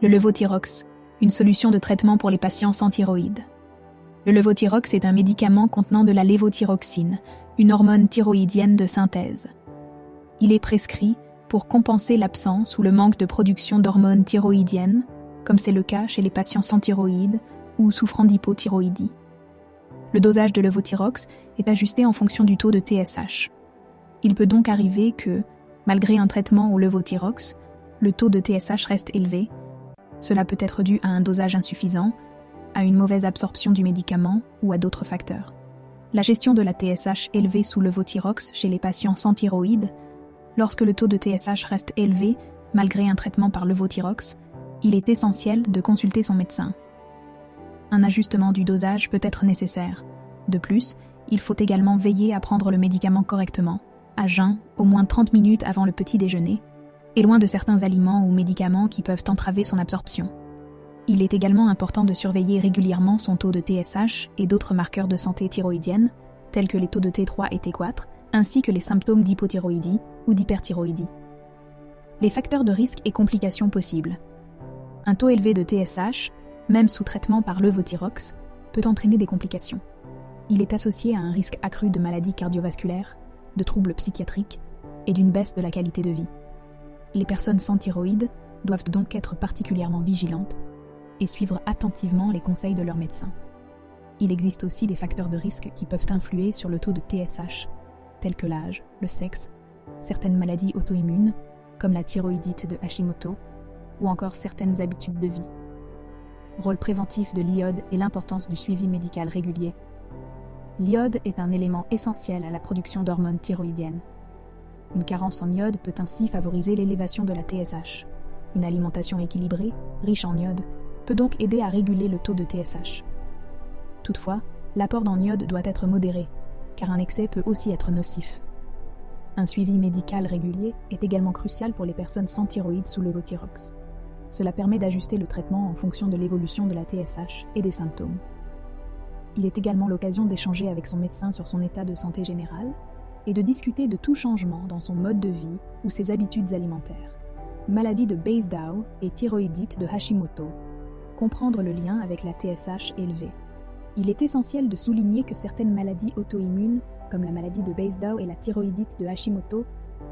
Le levothyrox, une solution de traitement pour les patients sans thyroïde. Le levothyrox est un médicament contenant de la lévothyroxine, une hormone thyroïdienne de synthèse. Il est prescrit pour compenser l'absence ou le manque de production d'hormones thyroïdiennes, comme c'est le cas chez les patients sans thyroïde ou souffrant d'hypothyroïdie. Le dosage de levothyrox est ajusté en fonction du taux de TSH. Il peut donc arriver que, malgré un traitement au levothyrox, le taux de TSH reste élevé. Cela peut être dû à un dosage insuffisant, à une mauvaise absorption du médicament ou à d'autres facteurs. La gestion de la TSH élevée sous levothyrox chez les patients sans thyroïde. Lorsque le taux de TSH reste élevé, malgré un traitement par levothyrox, il est essentiel de consulter son médecin. Un ajustement du dosage peut être nécessaire. De plus, il faut également veiller à prendre le médicament correctement, à jeun, au moins 30 minutes avant le petit déjeuner, et loin de certains aliments ou médicaments qui peuvent entraver son absorption. Il est également important de surveiller régulièrement son taux de TSH et d'autres marqueurs de santé thyroïdienne, tels que les taux de T3 et T4, ainsi que les symptômes d'hypothyroïdie ou d'hyperthyroïdie. Les facteurs de risque et complications possibles. Un taux élevé de TSH, même sous traitement par levothyrox, peut entraîner des complications. Il est associé à un risque accru de maladies cardiovasculaires, de troubles psychiatriques et d'une baisse de la qualité de vie. Les personnes sans thyroïde doivent donc être particulièrement vigilantes et suivre attentivement les conseils de leur médecin. Il existe aussi des facteurs de risque qui peuvent influer sur le taux de TSH, tels que l'âge, le sexe, certaines maladies auto-immunes, comme la thyroïdite de Hashimoto, ou encore certaines habitudes de vie. Rôle préventif de l'iode et l'importance du suivi médical régulier. L'iode est un élément essentiel à la production d'hormones thyroïdiennes. Une carence en iode peut ainsi favoriser l'élévation de la TSH. Une alimentation équilibrée, riche en iode, peut donc aider à réguler le taux de TSH. Toutefois, l'apport en iode doit être modéré, car un excès peut aussi être nocif. Un suivi médical régulier est également crucial pour les personnes sans thyroïde sous levothyrox. Cela permet d'ajuster le traitement en fonction de l'évolution de la TSH et des symptômes. Il est également l'occasion d'échanger avec son médecin sur son état de santé général et de discuter de tout changement dans son mode de vie ou ses habitudes alimentaires. Maladie de Basedow et thyroïdite de Hashimoto. Comprendre le lien avec la TSH élevée. Il est essentiel de souligner que certaines maladies auto-immunes, comme la maladie de Basedow et la thyroïdite de Hashimoto,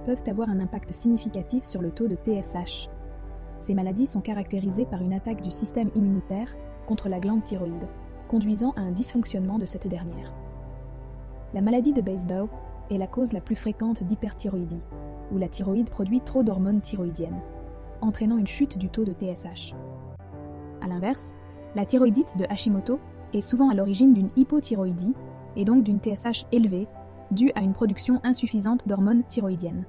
peuvent avoir un impact significatif sur le taux de TSH. Ces maladies sont caractérisées par une attaque du système immunitaire contre la glande thyroïde, conduisant à un dysfonctionnement de cette dernière. La maladie de Basedow est la cause la plus fréquente d'hyperthyroïdie, où la thyroïde produit trop d'hormones thyroïdiennes, entraînant une chute du taux de TSH. A l'inverse, la thyroïdite de Hashimoto est souvent à l'origine d'une hypothyroïdie et donc d'une TSH élevée, due à une production insuffisante d'hormones thyroïdiennes.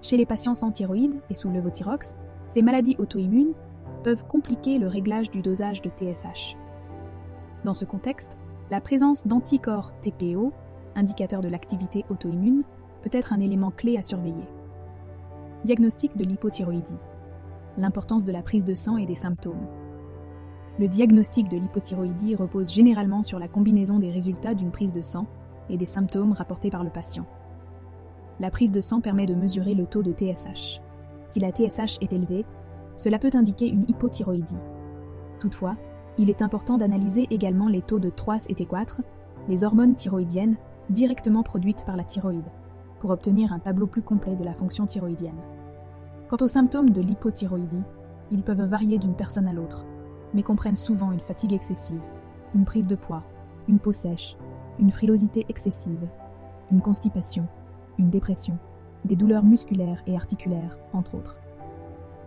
Chez les patients sans thyroïde et sous levothyrox, ces maladies auto-immunes peuvent compliquer le réglage du dosage de TSH. Dans ce contexte, la présence d'anticorps TPO, indicateur de l'activité auto-immune, peut être un élément clé à surveiller. Diagnostic de l'hypothyroïdie. L'importance de la prise de sang et des symptômes. Le diagnostic de l'hypothyroïdie repose généralement sur la combinaison des résultats d'une prise de sang et des symptômes rapportés par le patient. La prise de sang permet de mesurer le taux de TSH. Si la TSH est élevée, cela peut indiquer une hypothyroïdie. Toutefois, il est important d'analyser également les taux de TROAS et T4, les hormones thyroïdiennes directement produites par la thyroïde, pour obtenir un tableau plus complet de la fonction thyroïdienne. Quant aux symptômes de l'hypothyroïdie, ils peuvent varier d'une personne à l'autre, mais comprennent souvent une fatigue excessive, une prise de poids, une peau sèche, une frilosité excessive, une constipation, une dépression, des douleurs musculaires et articulaires, entre autres.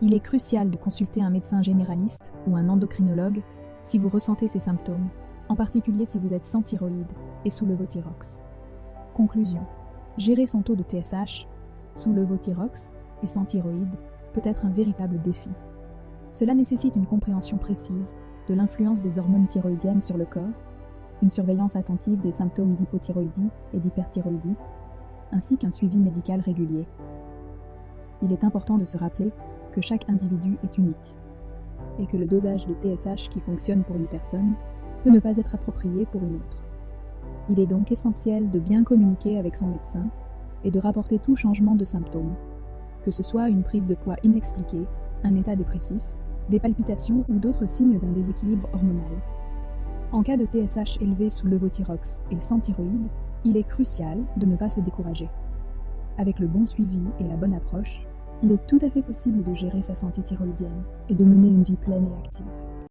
Il est crucial de consulter un médecin généraliste ou un endocrinologue si vous ressentez ces symptômes, en particulier si vous êtes sans thyroïde et sous levothyrox. Conclusion. Gérer son taux de TSH sous levothyrox et sans thyroïde peut être un véritable défi. Cela nécessite une compréhension précise de l'influence des hormones thyroïdiennes sur le corps, une surveillance attentive des symptômes d'hypothyroïdie et d'hyperthyroïdie, ainsi qu'un suivi médical régulier. Il est important de se rappeler que chaque individu est unique, et que le dosage de TSH qui fonctionne pour une personne peut ne pas être approprié pour une autre. Il est donc essentiel de bien communiquer avec son médecin et de rapporter tout changement de symptômes, que ce soit une prise de poids inexpliquée, un état dépressif, des palpitations ou d'autres signes d'un déséquilibre hormonal. En cas de TSH élevé sous levothyrox et sans thyroïde, il est crucial de ne pas se décourager. Avec le bon suivi et la bonne approche, il est tout à fait possible de gérer sa santé thyroïdienne et de mener une vie pleine et active.